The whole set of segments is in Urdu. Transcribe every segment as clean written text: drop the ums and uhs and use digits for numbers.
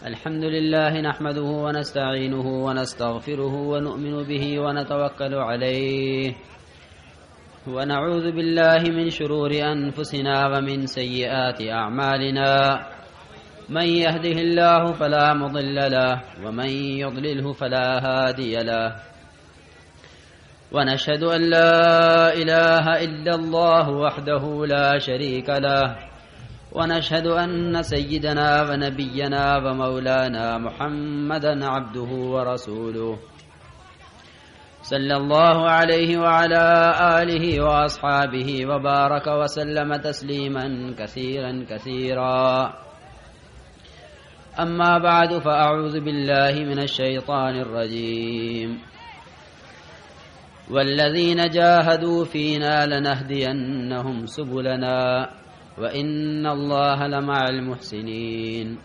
الحمد لله نحمده ونستعينه ونستغفره ونؤمن به ونتوكل عليه ونعوذ بالله من شرور أنفسنا ومن سيئات أعمالنا من يهده الله فلا مضل له ومن يضلله فلا هادي له ونشهد أن لا إله إلا الله وحده لا شريك له ونشهد أن سيدنا ونبينا ومولانا محمدا عبده ورسوله صلى الله عليه وعلى آله وأصحابه وبارك وسلم تسليما كثيرا كثيرا. أما بعد فأعوذ بالله من الشيطان الرجيم. والذين جاهدوا فينا لنهدينهم سبلنا وإن الله لمع المحسنين.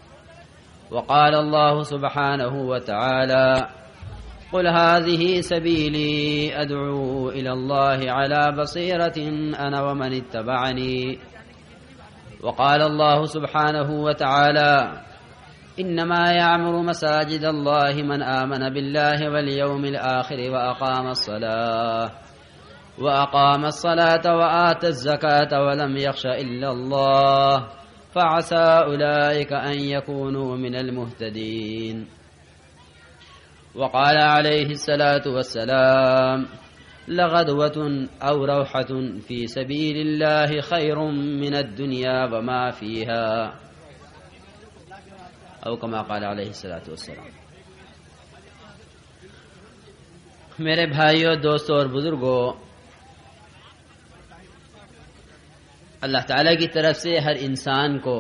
وقال الله سبحانه وتعالى: قل هذه سبيلي أدعو إلى الله على بصيرة أنا ومن اتبعني. وقال الله سبحانه وتعالى: إنما يعمر مساجد الله من آمن بالله واليوم الآخر وأقام الصلاة وآتى الزكاة ولم يخش إلا الله فعسى أولئك أن يكونوا من المهتدين. وقال عليه الصلاة والسلام: لغدوة أو روحة في سبيل الله خير من الدنيا وما فيها، او کما قال علیہ الصلوۃ والسلام. میرے بھائیوں، دوستوں اور بزرگوں، اللہ تعالی کی طرف سے ہر انسان کو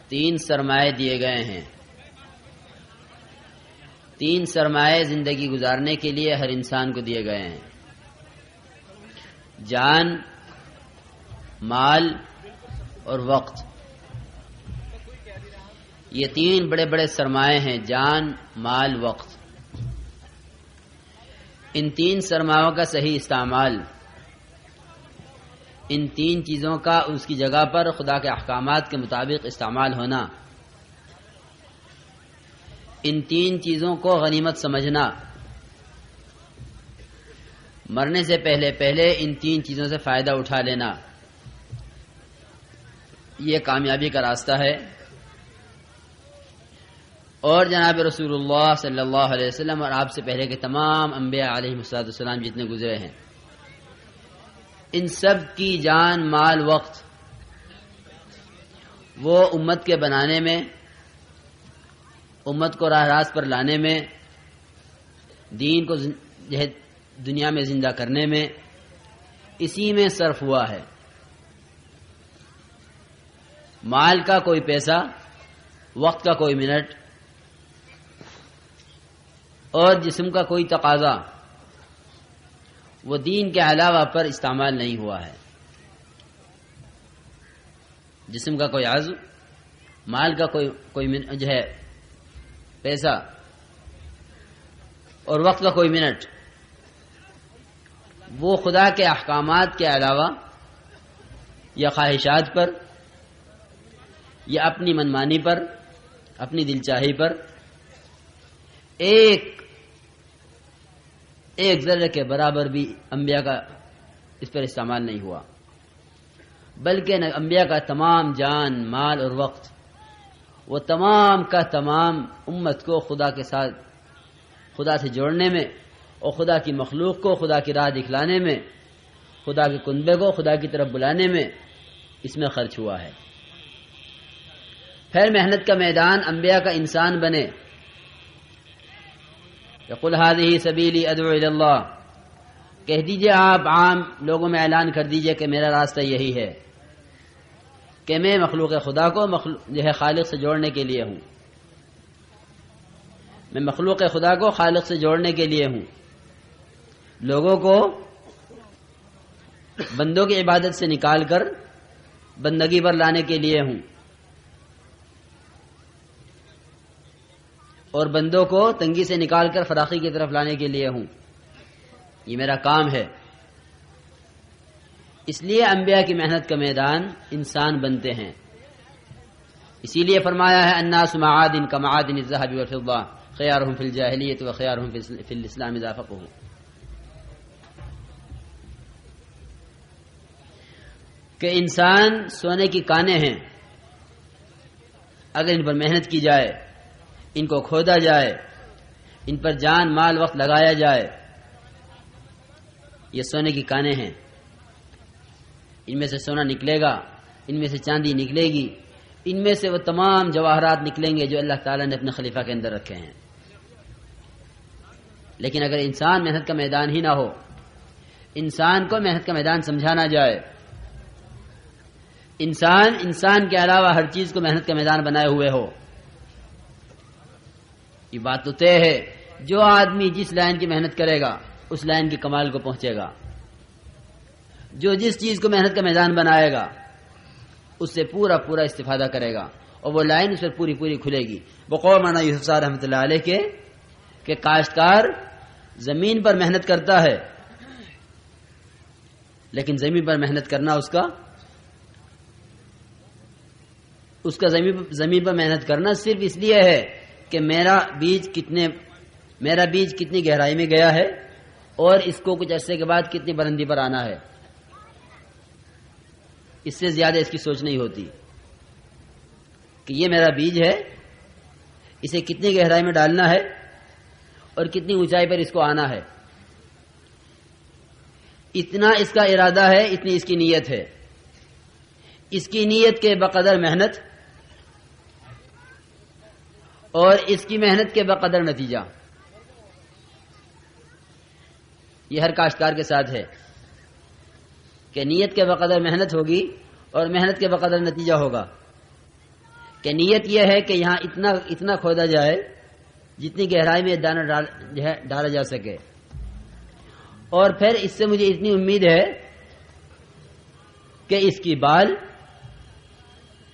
3 سرمایے دیے گئے ہیں. 3 سرمایے زندگی گزارنے کے لیے ہر انسان کو دیے گئے ہیں: جان، مال اور وقت. یہ 3 بڑے بڑے سرمایے ہیں: جان، مال، وقت. ان 3 سرمایوں کا صحیح استعمال، ان 3 چیزوں کا اس کی جگہ پر خدا کے احکامات کے مطابق استعمال ہونا، ان 3 چیزوں کو غنیمت سمجھنا، مرنے سے پہلے ان 3 چیزوں سے فائدہ اٹھا لینا، یہ کامیابی کا راستہ ہے. اور جناب رسول اللہ صلی اللہ علیہ وسلم اور آپ سے پہلے کے تمام انبیاء علیہ السلام جتنے گزرے ہیں، ان سب کی جان، مال، وقت وہ امت کے بنانے میں، امت کو راہ راست پر لانے میں، دین کو دنیا میں زندہ کرنے میں، اسی میں صرف ہوا ہے. مال کا کوئی پیسہ، وقت کا کوئی منٹ اور جسم کا کوئی تقاضا وہ دین کے علاوہ پر استعمال نہیں ہوا ہے. جسم کا کوئی عضو، مال کا کوئی جو ہے پیسہ اور وقت کا کوئی منٹ، وہ خدا کے احکامات کے علاوہ یا خواہشات پر یا اپنی منمانی پر، اپنی دل چاہی پر ایک ذرے کے برابر بھی انبیاء کا اس پر استعمال نہیں ہوا، بلکہ انبیاء کا تمام جان، مال اور وقت وہ تمام کا تمام امت کو خدا کے ساتھ، خدا سے جوڑنے میں اور خدا کی مخلوق کو خدا کی راہ دکھلانے میں، خدا کے کنبے کو خدا کی طرف بلانے میں اس میں خرچ ہوا ہے. پھر محنت کا میدان انبیاء کا انسان بنے. قل هذه سبیلی ادعو الی اللہ، کہہ دیجئے آپ عام لوگوں میں اعلان کر دیجئے کہ میرا راستہ یہی ہے کہ میں مخلوق خدا کو جو ہے خالق سے جوڑنے کے لیے ہوں. میں مخلوق خدا کو خالق سے جوڑنے کے لیے ہوں، لوگوں کو بندوں کی عبادت سے نکال کر بندگی پر لانے کے لیے ہوں، اور بندوں کو تنگی سے نکال کر فراخی کی طرف لانے کے لیے ہوں. یہ میرا کام ہے. اس لیے انبیاء کی محنت کا میدان انسان بنتے ہیں. اسی لیے فرمایا ہے الناس معادن کمعادن الذهب والفضة خيارهم في الجاهلية وخيارهم في الإسلام إذا فقهوا. کہ انسان سونے کی کانیں ہیں، اگر ان پر محنت کی جائے، ان کو کھودا جائے، ان پر جان مال وقت لگایا جائے، یہ سونے کی کانیں ہیں. ان میں سے سونا نکلے گا، ان میں سے چاندی نکلے گی، ان میں سے وہ تمام جواہرات نکلیں گے جو اللہ تعالیٰ نے اپنے خلیفہ کے اندر رکھے ہیں. لیکن اگر انسان محنت کا میدان ہی نہ ہو، انسان کو محنت کا میدان سمجھا نہ جائے، انسان کے علاوہ ہر چیز کو محنت کا میدان بنائے ہوئے ہو، یہ بات تو طے ہے جو آدمی جس لائن کی محنت کرے گا اس لائن کی کمال کو پہنچے گا. جو جس چیز کو محنت کا میدان بنائے گا اس سے پورا استفادہ کرے گا اور وہ لائن اس پر پوری کھلے گی. بقول مولانا یوسف صاحب رحمۃ اللہ علیہ کہ کاشتکار زمین پر محنت کرتا ہے، لیکن زمین پر محنت کرنا اس کا زمین پر محنت کرنا صرف اس لیے ہے کہ میرا بیج کتنی گہرائی میں گیا ہے اور اس کو کچھ عرصے کے بعد کتنی بلندی پر آنا ہے. اس سے زیادہ اس کی سوچ نہیں ہوتی کہ یہ میرا بیج ہے، اسے کتنی گہرائی میں ڈالنا ہے اور کتنی اونچائی پر اس کو آنا ہے. اتنا اس کا ارادہ ہے، اتنی اس کی نیت ہے. اس کی نیت کے بقدر محنت اور اس کی محنت کے بقدر نتیجہ. یہ ہر کاشتکار کے ساتھ ہے کہ نیت کے بقدر محنت ہوگی اور محنت کے بقدر نتیجہ ہوگا. کہ نیت یہ ہے کہ یہاں اتنا کھودا جائے جتنی گہرائی میں دانہ ڈالا جا سکے، اور پھر اس سے مجھے اتنی امید ہے کہ اس کی بال،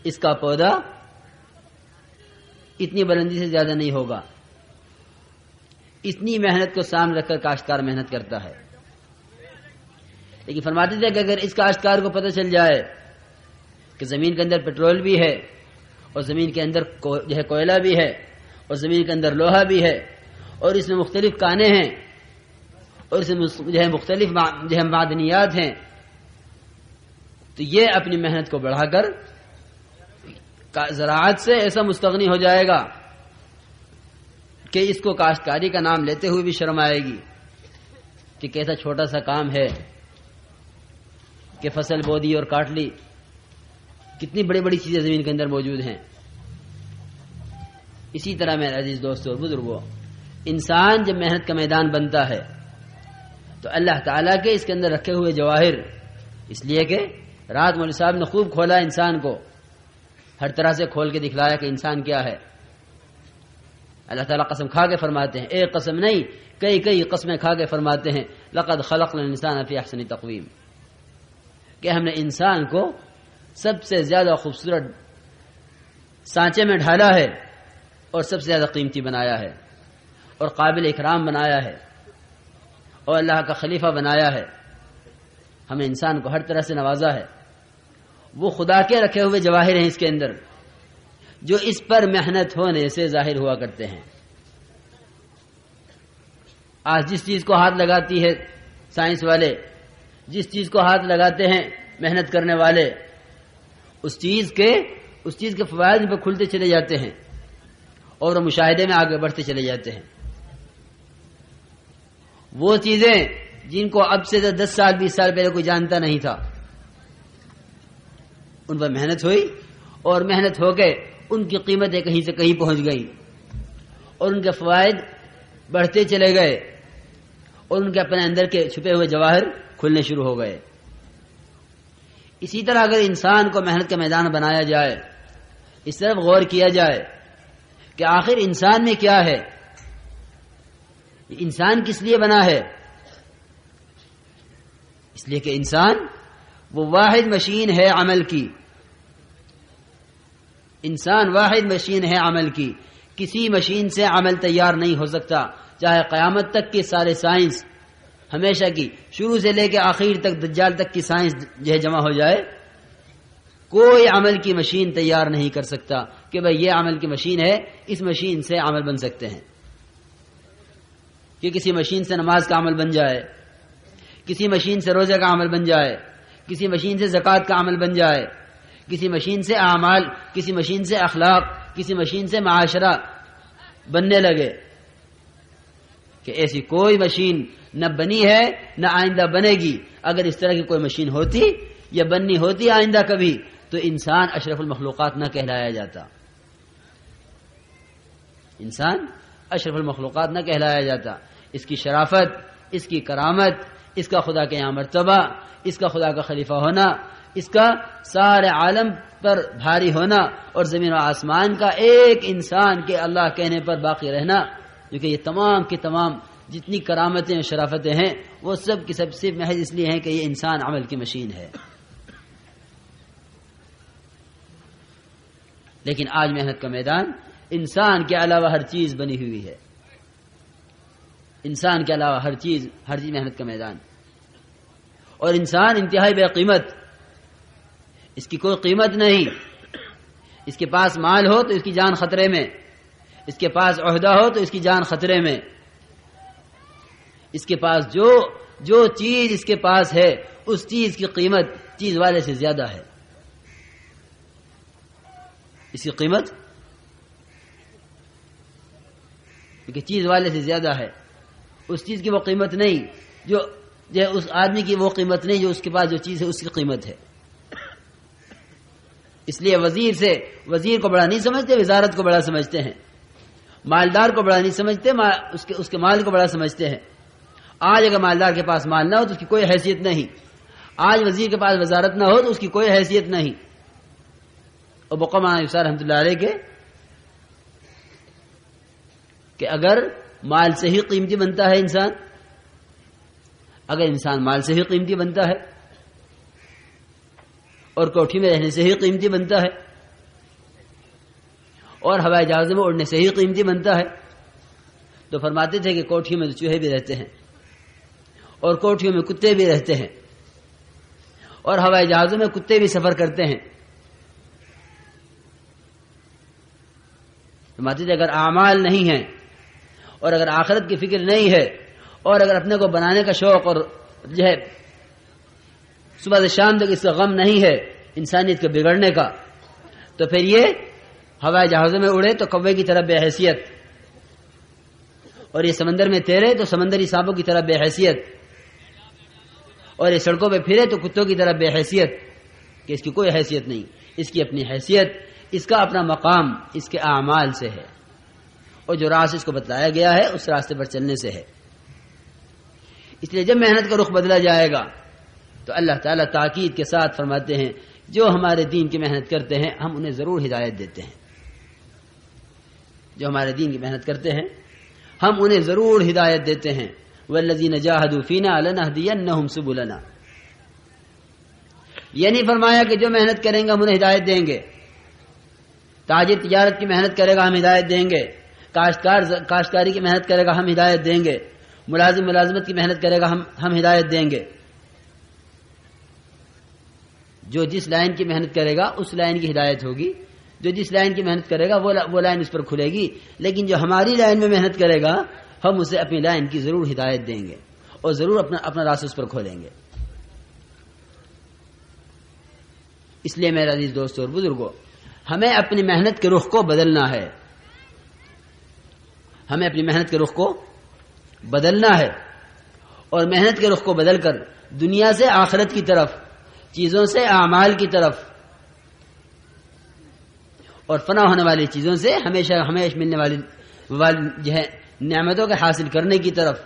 اس کا پودا اتنی بلندی سے زیادہ نہیں ہوگا. اتنی محنت کو سامنے رکھ کر کاشتکار محنت کرتا ہے. لیکن فرماتے تھے کہ اگر اس کاشتکار کو پتہ چل جائے کہ زمین کے اندر پٹرول بھی ہے اور زمین کے اندر کوئلہ بھی ہے اور زمین کے اندر لوہا بھی ہے اور اس میں مختلف کانیں ہیں اور اس میں مختلف معدنیات ہیں، تو یہ اپنی محنت کو بڑھا کر زراعت سے ایسا مستغنی ہو جائے گا کہ اس کو کاشتکاری کا نام لیتے ہوئے بھی شرم آئے گی کہ کیسا چھوٹا سا کام ہے کہ فصل بو دی اور کاٹ لی. کتنی بڑی چیزیں زمین کے اندر موجود ہیں. اسی طرح میرے عزیز دوستو اور بزرگوں، انسان جب محنت کا میدان بنتا ہے تو اللہ تعالیٰ کے اس کے اندر رکھے ہوئے جواہر، اس لیے کہ رات مولوی صاحب نے خوب کھولا انسان کو، ہر طرح سے کھول کے دکھلایا کہ انسان کیا ہے. اللہ تعالیٰ قسم کھا کے فرماتے ہیں، ایک قسم نہیں کئی قسمیں کھا کے فرماتے ہیں لقد خلقنا الانسان فی احسن تقویم، کہ ہم نے انسان کو سب سے زیادہ خوبصورت سانچے میں ڈھالا ہے اور سب سے زیادہ قیمتی بنایا ہے اور قابل اکرام بنایا ہے اور اللہ کا خلیفہ بنایا ہے. ہم نے انسان کو ہر طرح سے نوازا ہے. وہ خدا کے رکھے ہوئے جواہر ہیں اس کے اندر جو اس پر محنت ہونے سے ظاہر ہوا کرتے ہیں. آج جس چیز کو ہاتھ لگاتی ہے سائنس والے، جس چیز کو ہاتھ لگاتے ہیں محنت کرنے والے، اس چیز کے فوائد پہ کھلتے چلے جاتے ہیں اور وہ مشاہدے میں آگے بڑھتے چلے جاتے ہیں. وہ چیزیں جن کو اب سے 10 سال 20 سال پہلے کوئی جانتا نہیں تھا، ان پر محنت ہوئی اور محنت ہو کے ان کی قیمتیں کہیں سے کہیں پہنچ گئی اور ان کے فوائد بڑھتے چلے گئے اور ان کے اپنے اندر کے چھپے ہوئے جواہر کھلنے شروع ہو گئے. اسی طرح اگر انسان کو محنت کا میدان بنایا جائے، اس طرف غور کیا جائے کہ آخر انسان میں کیا ہے، انسان کس لیے بنا ہے. اس لیے کہ انسان وہ واحد مشین ہے عمل کی. انسان واحد مشین ہے عمل کی. کسی مشین سے عمل تیار نہیں ہو سکتا، چاہے قیامت تک کے سارے سائنس ہمیشہ کی، شروع سے لے کے آخر تک دجال تک کی سائنس جو ہے جمع ہو جائے، کوئی عمل کی مشین تیار نہیں کر سکتا کہ بھئی یہ عمل کی مشین ہے، اس مشین سے عمل بن سکتے ہیں، کہ کسی مشین سے نماز کا عمل بن جائے، کسی مشین سے روزے کا عمل بن جائے، کسی مشین سے زکوٰۃ کا عمل بن جائے، کسی مشین سے اعمال، کسی مشین سے اخلاق، کسی مشین سے معاشرہ بننے لگے، کہ ایسی کوئی مشین نہ بنی ہے نہ آئندہ بنے گی۔ اگر اس طرح کی کوئی مشین ہوتی یا بننی ہوتی آئندہ کبھی، تو انسان اشرف المخلوقات نہ کہلایا جاتا، انسان اشرف المخلوقات نہ کہلایا جاتا۔ اس کی شرافت، اس کی کرامت، اس کا خدا کے یہاں مرتبہ، اس کا خدا کا خلیفہ ہونا، اس کا سارے عالم پر بھاری ہونا، اور زمین و آسمان کا ایک انسان کے اللہ کہنے پر باقی رہنا، کیونکہ یہ تمام کی تمام جتنی کرامتیں اور شرافتیں ہیں وہ سب کی سب صرف محض اس لیے ہیں کہ یہ انسان عمل کی مشین ہے۔ لیکن آج محنت کا میدان انسان کے علاوہ ہر چیز بنی ہوئی ہے، انسان کے علاوہ ہر چیز محنت کا میدان، اور انسان انتہائی بے قیمت، اس کی کوئی قیمت نہیں۔ اس کے پاس مال ہو تو اس کی جان خطرے میں، اس کے پاس عہدہ ہو تو اس کی جان خطرے میں، اس کے پاس جو چیز اس کے پاس ہے اس چیز کی قیمت چیز والے سے زیادہ ہے، اس کی قیمت کیونکہ چیز والے سے زیادہ ہے، اس چیز کی وہ قیمت نہیں جو اس آدمی کی وہ قیمت نہیں جو اس کے پاس جو چیز ہے اس کی قیمت ہے۔ اس لیے وزیر کو بڑا نہیں سمجھتے، وزارت کو بڑا سمجھتے ہیں، مالدار کو بڑا نہیں سمجھتے، اس کے مال کو بڑا سمجھتے ہیں۔ آج اگر مالدار کے پاس مال نہ ہو تو اس کی کوئی حیثیت نہیں، آج وزیر کے پاس وزارت نہ ہو تو اس کی کوئی حیثیت نہیں۔ اور مولانا یوسف رحمۃ اللہ علیہ کہ اگر مال سے ہی قیمتی بنتا ہے انسان، اگر انسان مال سے ہی قیمتی بنتا ہے اور کوٹھی میں رہنے سے ہی قیمتی بنتا ہے اور ہوائی جہاز میں اڑنے سے ہی قیمتی بنتا ہے، تو فرماتے تھے کہ کوٹھیوں میں چوہے بھی رہتے ہیں اور کوٹھیوں میں کتے بھی رہتے ہیں اور ہوائی جہازوں میں کتے بھی سفر کرتے ہیں۔ فرماتے تھے اگر اعمال نہیں ہیں اور اگر آخرت کی فکر نہیں ہے اور اگر اپنے کو بنانے کا شوق اور جو ہے صبح سے شام تک اس کا غم نہیں ہے انسانیت کے بگڑنے کا، تو پھر یہ ہوائی جہازوں میں اڑے تو کوے کی طرح بے حیثیت، اور یہ سمندر میں تیرے تو سمندری سانپوں کی طرح بے حیثیت، اور یہ سڑکوں پہ پھرے تو کتوں کی طرح بے حیثیت، کہ اس کی کوئی حیثیت نہیں، اس کی اپنی حیثیت، اس کا اپنا مقام اس کے اعمال سے ہے، اور جو راستہ اس کو بتلایا گیا ہے اس راستے پر چلنے سے ہے۔ اس لیے جب محنت کا رخ بدلا جائے گا تو اللہ تعالیٰ تاکید کے ساتھ فرماتے ہیں جو ہمارے دین کی محنت کرتے ہیں ہم انہیں ضرور ہدایت دیتے ہیں، جو ہمارے دین کی محنت کرتے ہیں ہم انہیں ضرور ہدایت دیتے ہیں۔ والذین جاہدوا فینا لنہدینہم سبلنا، یہ نہیں فرمایا کہ جو محنت کریں گے ہم انہیں ہدایت دیں گے، تاجر تجارت کی محنت کرے گا ہم ہدایت دیں گے، کاشتکاری کی محنت کرے گا ہم ہدایت دیں گے، ملازم ملازمت کی محنت کرے گا ہم ہدایت دیں گے۔ جو جس لائن کی محنت کرے گا اس لائن کی ہدایت ہوگی، جو جس لائن کی محنت کرے گا وہ لائن اس پر کھلے گی، لیکن جو ہماری لائن میں محنت کرے گا ہم اسے اپنی لائن کی ضرور ہدایت دیں گے اور ضرور اپنا راستہ اس پر کھولیں گے۔ اس لیے میرے عزیز دوستو اور بزرگوں، ہمیں اپنی محنت کے رخ کو بدلنا ہے، ہمیں اپنی محنت کے رخ کو بدلنا ہے، اور محنت کے رخ کو بدل کر دنیا سے آخرت کی طرف، چیزوں سے اعمال کی طرف، اور فنا ہونے والی چیزوں سے ہمیشہ ملنے والی جو ہے نعمتوں کے حاصل کرنے کی طرف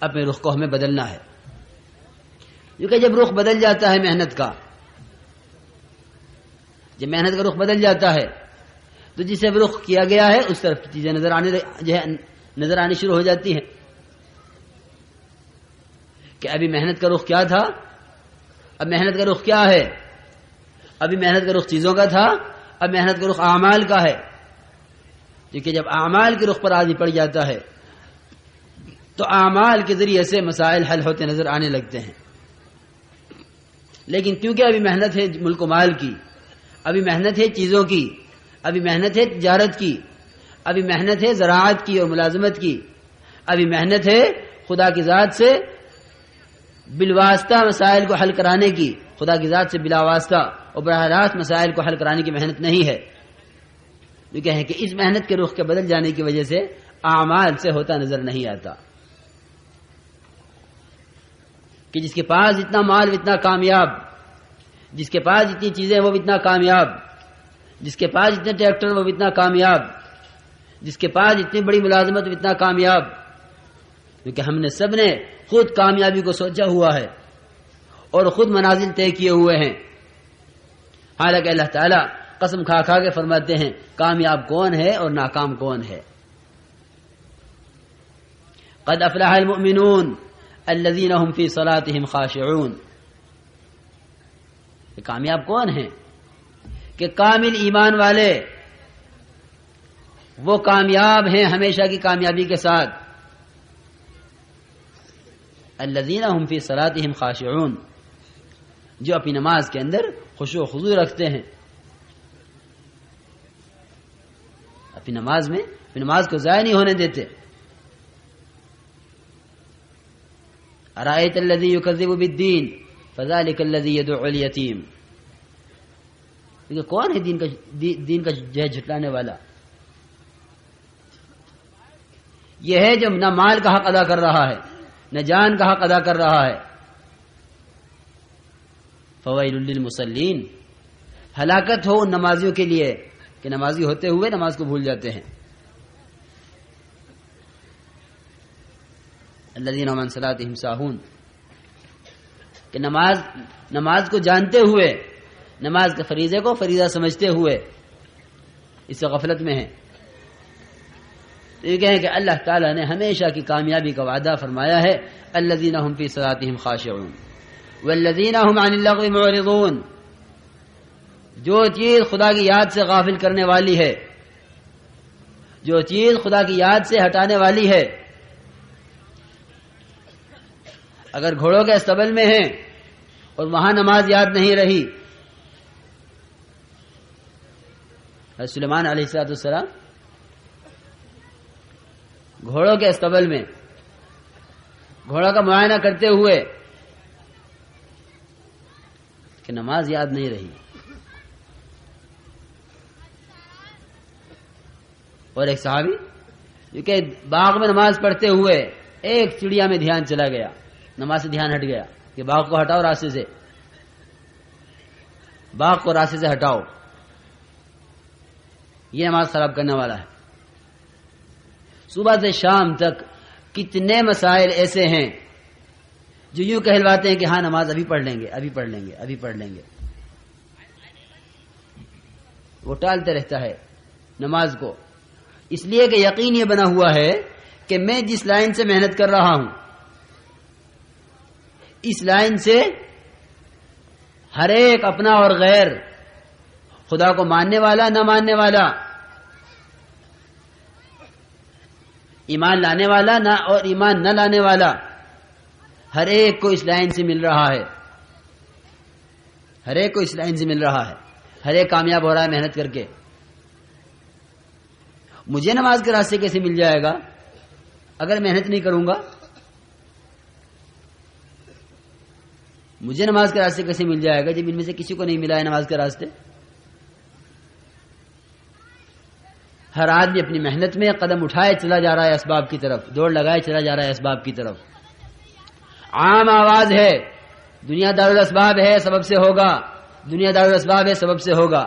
اپنے رخ کو ہمیں بدلنا ہے۔ کیونکہ جب رخ بدل جاتا ہے محنت کا، جب محنت کا رخ بدل جاتا ہے تو جسے رخ کیا گیا ہے اس طرف کی چیزیں نظر آنی شروع ہو جاتی ہیں، کہ ابھی محنت کا رخ کیا تھا، اب محنت کا رخ کیا ہے، ابھی محنت کا رخ چیزوں کا تھا، اب محنت کا رخ اعمال کا ہے۔ کیونکہ جب اعمال کے رخ پر آدمی پڑ جاتا ہے تو اعمال کے ذریعے سے مسائل حل ہوتے نظر آنے لگتے ہیں. لیکن کیونکہ ابھی محنت ہے ملک و مال کی، ابھی محنت ہے چیزوں کی، ابھی محنت ہے تجارت کی، ابھی محنت ہے زراعت کی اور ملازمت کی، ابھی محنت ہے خدا کی ذات سے بالواسطہ مسائل کو حل کرانے کی، خدا کی ذات سے بلا واسطہ اور براہ راست مسائل کو حل کرانے کی محنت نہیں ہے. جو کہیں کہ اس محنت کے رخ کے بدل جانے کی وجہ سے اعمال سے ہوتا نظر نہیں آتا کہ جس کے پاس اتنا مال اتنا کامیاب، جس کے پاس اتنی چیزیں وہ اتنا کامیاب، جس کے پاس اتنے ٹریکٹر وہ اتنا کامیاب، جس کے پاس اتنی بڑی ملازمت وہ اتنا کامیاب. کیونکہ ہم نے سب نے خود کامیابی کو سوچا ہوا ہے اور خود منازل طے کیے ہوئے ہیں. حالانکہ اللہ تعالیٰ قسم کھا کھا کے فرماتے ہیں کامیاب کون ہے اور ناکام کون ہے. قد افلح المؤمنون الذين هم في صلاتهم خاشعون. کامیاب کون ہیں؟ کہ کامل ایمان والے، وہ کامیاب ہیں ہمیشہ کی کامیابی کے ساتھ. الذين هم في صلاتهم خاشعون، جو اپنی نماز کے اندر خشوع و خضوع رکھتے ہیں، اپنی نماز کو ضائع نہیں ہونے دیتے. ارأيت الذي يكذب بالدين فذلك الذي يدعو اليتيم. کون ہے دین کا جو ہے جھٹلانے والا؟ یہ ہے جو نہ مال کا حق ادا کر رہا ہے نہ جان کا حق ادا کر رہا ہے. فویل للمصلین، ہلاکت ہو ان نمازیوں کے لیے کہ نمازی ہوتے ہوئے نماز کو بھول جاتے ہیں. الذین هم عن صلاتهم ساہون، کہ نماز کو جانتے ہوئے، نماز کے فریضے کو فریضہ سمجھتے ہوئے اس سے غفلت میں ہیں. تو یہ کہیں کہ اللہ تعالیٰ نے ہمیشہ کی کامیابی کا وعدہ فرمایا ہے الذین هم فی صلاتهم خاشعون والذین هم عن اللغو معرضون. جو چیز خدا کی یاد سے غافل کرنے والی ہے، جو چیز خدا کی یاد سے ہٹانے والی ہے. اگر گھوڑوں کے استبل میں ہیں اور وہاں نماز یاد نہیں رہی، حضرت سلیمان علیہ السلام گھوڑوں کے استبل میں گھوڑا کا معائنہ کرتے ہوئے کہ نماز یاد نہیں رہی. اور ایک صحابی جو کہ باغ میں نماز پڑھتے ہوئے ایک چڑیا میں دھیان چلا گیا، نماز سے دھیان ہٹ گیا کہ باغ کو ہٹاؤ راستے سے، باغ کو راستے سے ہٹاؤ، یہ نماز خراب کرنے والا ہے. صبح سے شام تک کتنے مسائل ایسے ہیں جو یوں کہلواتے ہیں کہ ہاں نماز ابھی پڑھ لیں گے، ابھی پڑھ لیں گے، ابھی پڑھ لیں گے. وہ ٹالتے رہتا ہے نماز کو، اس لیے کہ یقین یہ بنا ہوا ہے کہ میں جس لائن سے محنت کر رہا ہوں اس لائن سے ہر ایک اپنا اور غیر، خدا کو ماننے والا نہ ماننے والا، ایمان لانے والا نہ اور ایمان نہ لانے والا، ہر ایک کو اس لائن سے مل رہا ہے، ہر ایک کو اس لائن سے مل رہا ہے، ہر ایک کامیاب ہو رہا ہے محنت کر کے. مجھے نماز کے راستے کیسے مل جائے گا اگر محنت نہیں کروں گا؟ مجھے نماز کے راستے کیسے مل جائے گا جب ان میں سے کسی کو نہیں ملا ہے نماز کے راستے؟ ہر آدمی اپنی محنت میں قدم اٹھائے چلا جا رہا ہے اسباب کی طرف، دوڑ لگائے چلا جا رہا ہے اسباب کی طرف. عام آواز ہے دنیا دارالاسباب ہے سبب سے ہوگا، دنیا دارالاسباب ہے سبب سے ہوگا.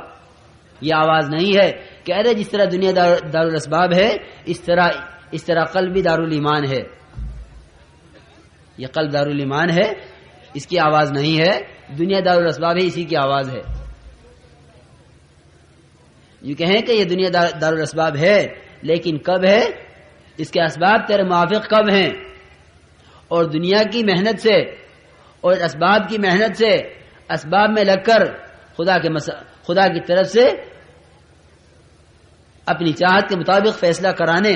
یہ آواز نہیں ہے کہ ارے جس طرح دنیا دارالاسباب ہے اس طرح قلب بھی دارالایمان ہے. یہ قلب دارالایمان ہے، اس کی آواز نہیں ہے. دنیا دارالاسباب ہے، اسی کی آواز ہے. یہ کہیں کہ یہ دنیا دارالاسباب ہے، لیکن کب ہے؟ اس کے اسباب تیرے موافق کب ہیں؟ اور دنیا کی محنت سے اور اسباب کی محنت سے اسباب میں لگ کر خدا کی طرف سے اپنی چاہت کے مطابق فیصلہ کرانے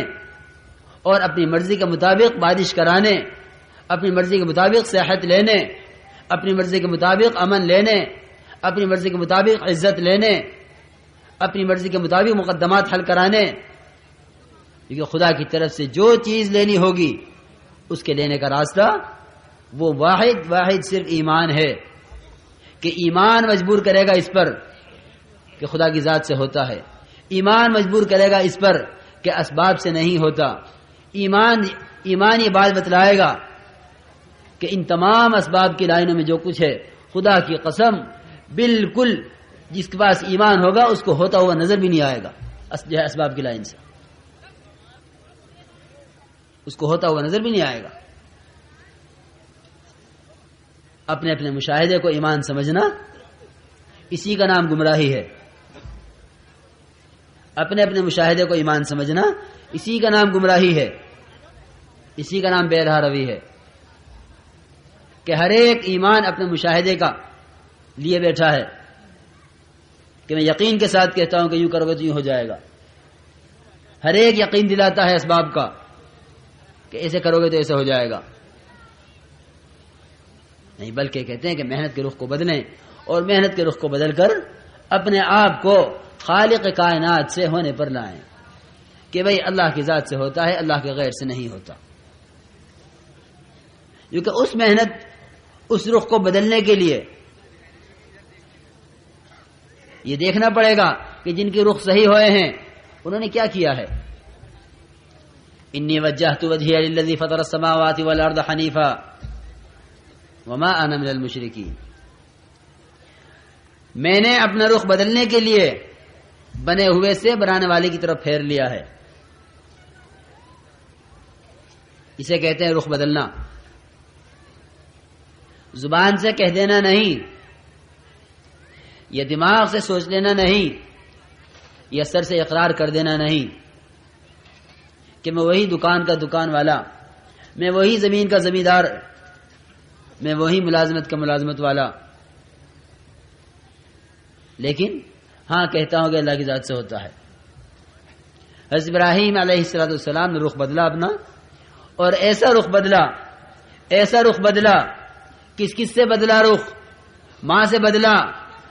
اور اپنی مرضی کے مطابق بارش کرانے، اپنی مرضی کے مطابق صحت لینے، اپنی مرضی کے مطابق امن لینے، اپنی مرضی کے مطابق عزت لینے، اپنی مرضی کے مطابق مقدمات حل کرانے. کیونکہ خدا کی طرف سے جو چیز لینی ہوگی اس کے لینے کا راستہ وہ واحد صرف ایمان ہے، کہ ایمان مجبور کرے گا اس پر کہ خدا کی ذات سے ہوتا ہے، ایمان مجبور کرے گا اس پر کہ اسباب سے نہیں ہوتا، ایمان یہ بات بتلائے گا کہ ان تمام اسباب کی لائنوں میں جو کچھ ہے، خدا کی قسم بالکل جس کے پاس ایمان ہوگا اس کو ہوتا ہوا نظر بھی نہیں آئے گا. جو ہے اسباب کی لائن سے اس کو ہوتا ہوا نظر بھی نہیں آئے گا. اپنے اپنے مشاہدے کو ایمان سمجھنا اسی کا نام گمراہی ہے. اپنے اپنے مشاہدے کو ایمان سمجھنا اسی کا نام گمراہی ہے، اسی کا نام بے رہا روی ہے. کہ ہر ایک ایمان اپنے مشاہدے کا لیے بیٹھا ہے کہ میں یقین کے ساتھ کہتا ہوں کہ یوں کرو گے تو یوں ہو جائے گا. ہر ایک یقین دلاتا ہے اسباب کا کہ ایسے کرو گے تو ایسے ہو جائے گا. نہیں، بلکہ کہتے ہیں کہ محنت کے رخ کو بدلیں اور محنت کے رخ کو بدل کر اپنے آپ کو خالق کائنات سے ہونے پر لائیں کہ بھئی اللہ کی ذات سے ہوتا ہے، اللہ کے غیر سے نہیں ہوتا. کیونکہ اس محنت اس رخ کو بدلنے کے لیے یہ دیکھنا پڑے گا کہ جن کی رخ صحیح ہوئے ہیں انہوں نے کیا کیا ہے. انی وجہت وجہی للذی فطر السماوات والارض حنیفا وما انا من المشرکین. میں نے اپنا رخ بدلنے کے لیے بنے ہوئے سے بنانے والے کی طرف پھیر لیا ہے. اسے کہتے ہیں رخ بدلنا. زبان سے کہہ دینا نہیں، یہ دماغ سے سوچ لینا نہیں، یہ سر سے اقرار کر دینا نہیں کہ میں وہی دکان کا دکان والا، میں وہی زمین کا زمیندار، میں وہی ملازمت کا ملازمت والا. لیکن ہاں کہتا ہوں کہ اللہ کی ذات سے ہوتا ہے. حضرت ابراہیم علیہ السلام نے رخ بدلا اپنا، اور ایسا رخ بدلا کس سے بدلا؟ رخ ماں سے بدلا،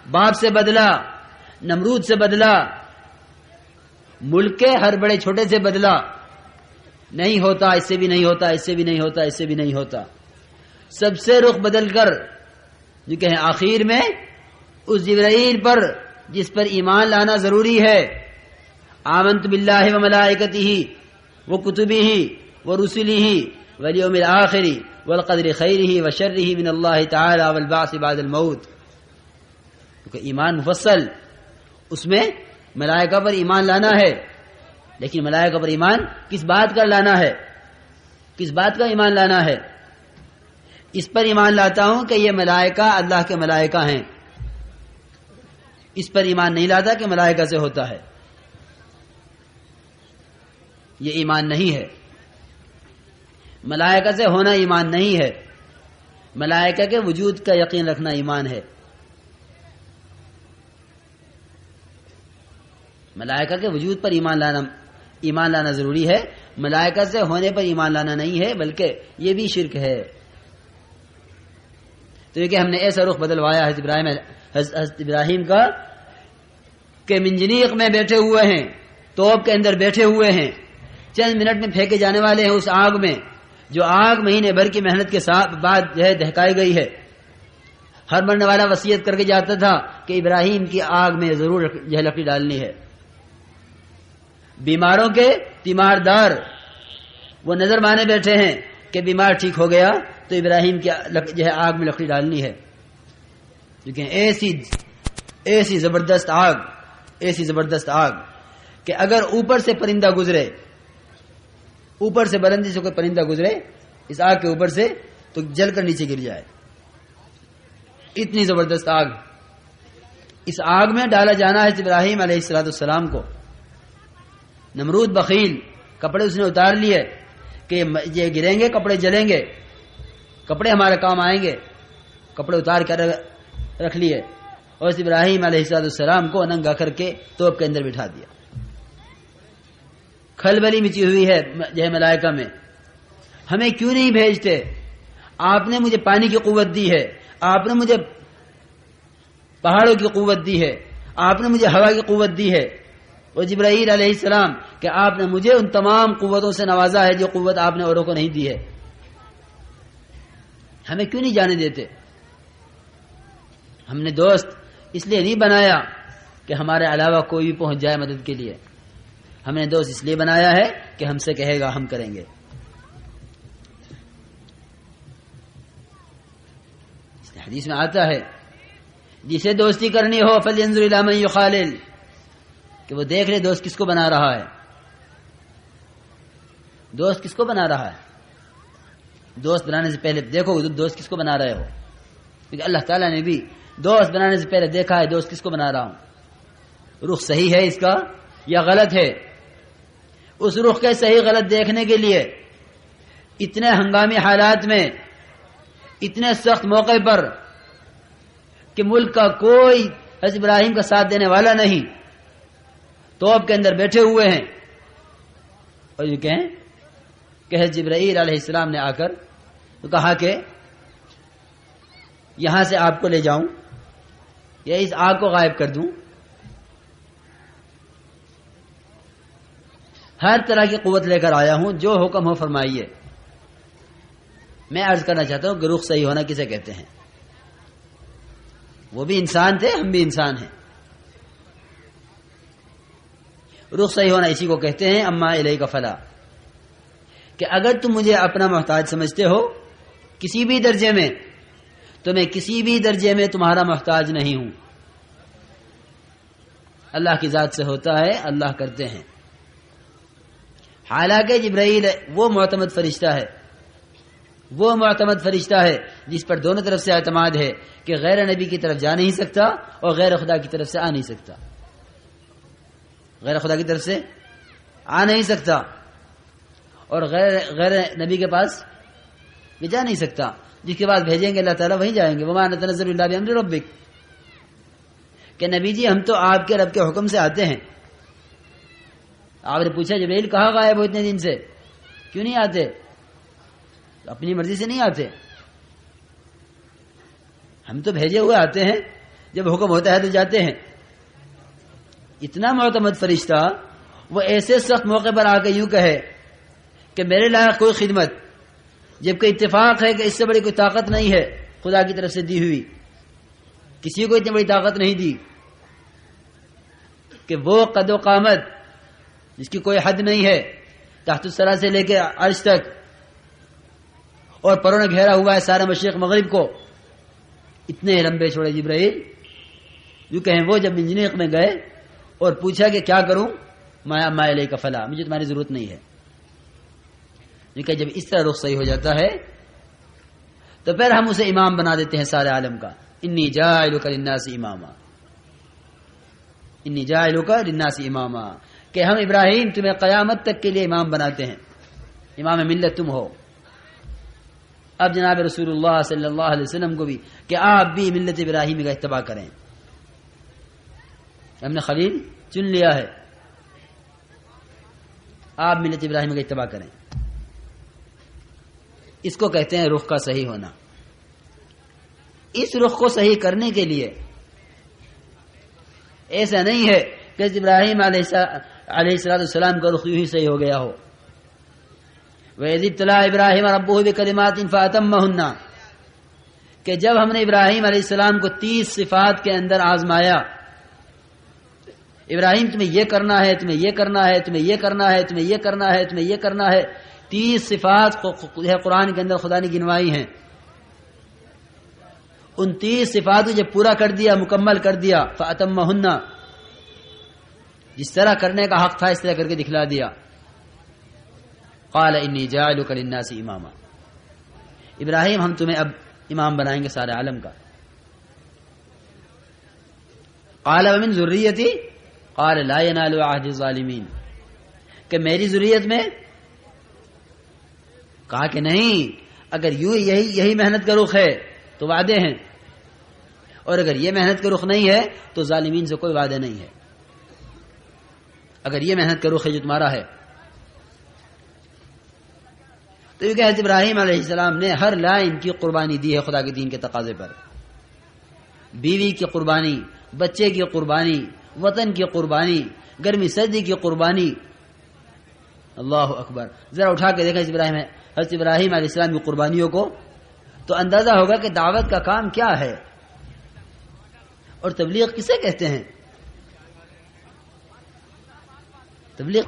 باپ سے بدلا، نمرود سے بدلا، ملک کے ہر بڑے چھوٹے سے بدلا. نہیں ہوتا، اس سے بھی نہیں ہوتا، اس سے بھی نہیں ہوتا، اس سے بھی نہیں ہوتا. سب سے رخ بدل کر جو کہیں آخر میں اس جبرائیل پر جس پر ایمان لانا ضروری ہے، آمنت باللہ و ملائکتہ و کتبہ و رسلہ والیوم الآخر والقدر خیرہ و شرہ من اللہ تعالی والبعث بعد الموت. کیونکہ ایمان مفصل، اس میں ملائکہ پر ایمان لانا ہے. لیکن ملائکہ پر ایمان کس بات کا لانا ہے؟ کس بات کا ایمان لانا ہے؟ اس پر ایمان لاتا ہوں کہ یہ ملائکہ اللہ کے ملائکہ ہیں. اس پر ایمان نہیں لاتا کہ ملائکہ سے ہوتا ہے. یہ ایمان نہیں ہے. ملائکہ سے ہونا ایمان نہیں ہے. ملائکہ کے وجود کا یقین رکھنا ایمان ہے. ملائکہ کے وجود پر ایمان لانا ضروری ہے. ملائکہ سے ہونے پر ایمان لانا نہیں ہے، بلکہ یہ بھی شرک ہے. تو یہ کہ ہم نے ایسا رخ بدلوایا حضرت ابراہیم کا کہ منجنیق میں بیٹھے ہوئے ہیں، توپ کے اندر بیٹھے ہوئے ہیں، چند منٹ میں پھینکے جانے والے ہیں اس آگ میں، جو آگ مہینے بھر کی محنت کے بعد جو ہے دہکائی گئی ہے. ہر مرنے والا وصیت کر کے جاتا تھا کہ ابراہیم کی آگ میں ضرور جو ہے لکڑی ڈالنی ہے. بیماروں کے تیماردار وہ نظر مانے بیٹھے ہیں کہ بیمار ٹھیک ہو گیا تو ابراہیم کی جو ہے آگ میں لکڑی ڈالنی ہے. لیکن ایسی زبردست آگ کہ اگر اوپر سے پرندہ گزرے، اوپر سے بلندی سے کوئی پرندہ گزرے اس آگ کے اوپر سے تو جل کر نیچے گر جائے. اتنی زبردست آگ. اس آگ میں ڈالا جانا ہے ابراہیم علیہ السلام کو. نمرود بخیل، کپڑے اس نے اتار لیے کہ یہ گریں گے کپڑے جلیں گے، کپڑے ہمارے کام آئیں گے. کپڑے اتار کر رکھ لیے اور ابراہیم علیہ السلام کو ننگا کر کے توپ کے اندر بٹھا دیا. کھلبلی مچی ہوئی ہے جو ہے ملائکہ میں، ہمیں کیوں نہیں بھیجتے؟ آپ نے مجھے پانی کی قوت دی ہے، آپ نے مجھے پہاڑوں کی قوت دی ہے، آپ نے مجھے ہوا کی قوت دی ہے، اور جبرائیل علیہ السلام کہ آپ نے مجھے ان تمام قوتوں سے نوازا ہے جو قوت آپ نے اوروں کو نہیں دی ہے، ہمیں کیوں نہیں جانے دیتے؟ ہم نے دوست اس لیے نہیں بنایا کہ ہمارے علاوہ کوئی بھی پہنچ جائے مدد کے لیے، ہم نے دوست اس لیے بنایا ہے کہ ہم سے کہے گا ہم کریں گے۔ حدیث میں آتا ہے جسے دوستی کرنی ہو فلینظر الی من یخالل، کہ وہ دیکھ لے دوست کس کو بنا رہا ہے، دوست کس کو بنا رہا ہے۔ دوست بنانے سے پہلے دیکھو دوست کس کو بنا رہے ہو، کیونکہ اللہ تعالیٰ نے بھی دوست بنانے سے پہلے دیکھا ہے دوست کس کو بنا رہا ہوں، رخ صحیح ہے اس کا یا غلط ہے۔ اس رخ کے صحیح غلط دیکھنے کے لیے اتنے ہنگامی حالات میں، اتنے سخت موقع پر کہ ملک کا کوئی حضرت ابراہیم کا ساتھ دینے والا نہیں، توپ کے اندر بیٹھے ہوئے ہیں، اور یہ کہیں کہ حضرت جبرائیل علیہ السلام نے آ کر تو کہا کہ یہاں سے آپ کو لے جاؤں یا اس آگ کو غائب کر دوں، ہر طرح کی قوت لے کر آیا ہوں، جو حکم ہو فرمائیے۔ میں عرض کرنا چاہتا ہوں کہ رخ صحیح ہونا کسے کہتے ہیں؟ وہ بھی انسان تھے، ہم بھی انسان ہیں۔ رخ صحیح ہونا اسی کو کہتے ہیں اما الیک فلا، کہ اگر تم مجھے اپنا محتاج سمجھتے ہو کسی بھی درجے میں، تو میں کسی بھی درجے میں تمہارا محتاج نہیں ہوں۔ اللہ کی ذات سے ہوتا ہے، اللہ کرتے ہیں۔ حالانکہ جبرائیل وہ معتمد فرشتہ ہے، وہ معتمد فرشتہ ہے جس پر دونوں طرف سے اعتماد ہے کہ غیر نبی کی طرف جا نہیں سکتا اور غیر خدا کی طرف سے آ نہیں سکتا، غیر خدا کی طرف سے آ نہیں سکتا اور غیر نبی کے پاس بھی جا نہیں سکتا۔ جس کے پاس بھیجیں گے اللہ تعالیٰ وہیں جائیں گے۔ وما نتنزل الا بامر ربک، کہ نبی جی ہم تو آپ کے رب کے حکم سے آتے ہیں۔ آپ نے پوچھا جبرائیل کہاں غائب ہو اتنے دن سے، کیوں نہیں آتے؟ اپنی مرضی سے نہیں آتے، ہم تو بھیجے ہوئے آتے ہیں، جب حکم ہوتا ہے تو جاتے ہیں۔ اتنا معتمد فرشتہ وہ ایسے سخت موقع پر آ کے یوں کہے کہ میرے لائق کوئی خدمت، جبکہ اتفاق ہے کہ اس سے بڑی کوئی طاقت نہیں ہے خدا کی طرف سے دی ہوئی، کسی کو اتنی بڑی طاقت نہیں دی کہ وہ قد و قامت جس کی کوئی حد نہیں ہے، تحت الثری سے لے کے عرش تک، اور پروں نے گھیرا ہوا ہے سارے مشرق مغرب کو، اتنے لمبے چھوڑے جبرائیل یوں کہیں وہ جب انجینئر میں گئے اور پوچھا کہ کیا کروں، ما الیک فلا، مجھے تمہاری ضرورت نہیں ہے۔ کہ جب اس طرح رخ صحیح ہو جاتا ہے تو پھر ہم اسے امام بنا دیتے ہیں سارے عالم کا۔ انی جاعلک للناس اماما، انی جاعلک للناس اماما، کہ ہم ابراہیم تمہیں قیامت تک کے لیے امام بناتے ہیں، امام ملت تم ہو۔ اب جناب رسول اللہ صلی اللہ علیہ وسلم کو بھی کہ آپ بھی ملت ابراہیمی کا اتباع کریں، ہم نے خلیل چن لیا ہے، آپ ملت ابراہیمی کا اتباع کریں۔ اس کو کہتے ہیں رخ کا صحیح ہونا۔ اس رخ کو صحیح کرنے کے لیے ایسا نہیں ہے کہ ابراہیم علیہ السلام کا رخ یوں ہی صحیح ہو گیا ہو۔ وَإِذِ ابْتَلَىٰ إِبْرَاهِيمَ رَبُّهُ بِكَلِمَاتٍ فَأَتَمَّهُنَّ، کہ جب ہم نے ابراہیم علیہ السلام کو 30 صفات کے اندر آزمایا، ابراہیم تمہیں یہ کرنا ہے، تمہیں یہ کرنا ہے، تمہیں یہ کرنا ہے، تمہیں یہ کرنا ہے، تمہیں یہ کرنا ہے، 30 صفات قرآن کے اندر خدا نے گنوائی ہیں۔ ان 30 صفات کو جب پورا کر دیا، مکمل کر دیا، فَأَتَمَّهُنَّ، جس طرح کرنے کا حق تھا اس طرح کر کے دکھلا دیا۔ قال انی جاعلک للناس اماما، ابراہیم ہم تمہیں اب امام بنائیں گے سارے عالم کا۔ قال ومن ذریتی، قال لا ینال عہد الظالمین، کہ میری ذریت میں، کہا کہ نہیں، اگر یوں یہی محنت کا رخ ہے تو وعدے ہیں، اور اگر یہ محنت کا رخ نہیں ہے تو ظالمین سے کوئی وعدے نہیں ہے۔ اگر یہ محنت کا رخ ہے جو تمہارا ہے تو یہ کہ حضرت ابراہیم علیہ السلام نے ہر لائن کی قربانی دی ہے خدا کے دین کے تقاضے پر. بیوی کی قربانی، بچے کی قربانی، وطن کی قربانی، گرمی سردی کی قربانی. اللہ اکبر. ذرا اٹھا کے دیکھیں حضرت ابراہیم علیہ السلام کی قربانیوں کو تو اندازہ ہوگا کہ دعوت کا کام کیا ہے اور تبلیغ کسے کہتے ہیں. تبلیغ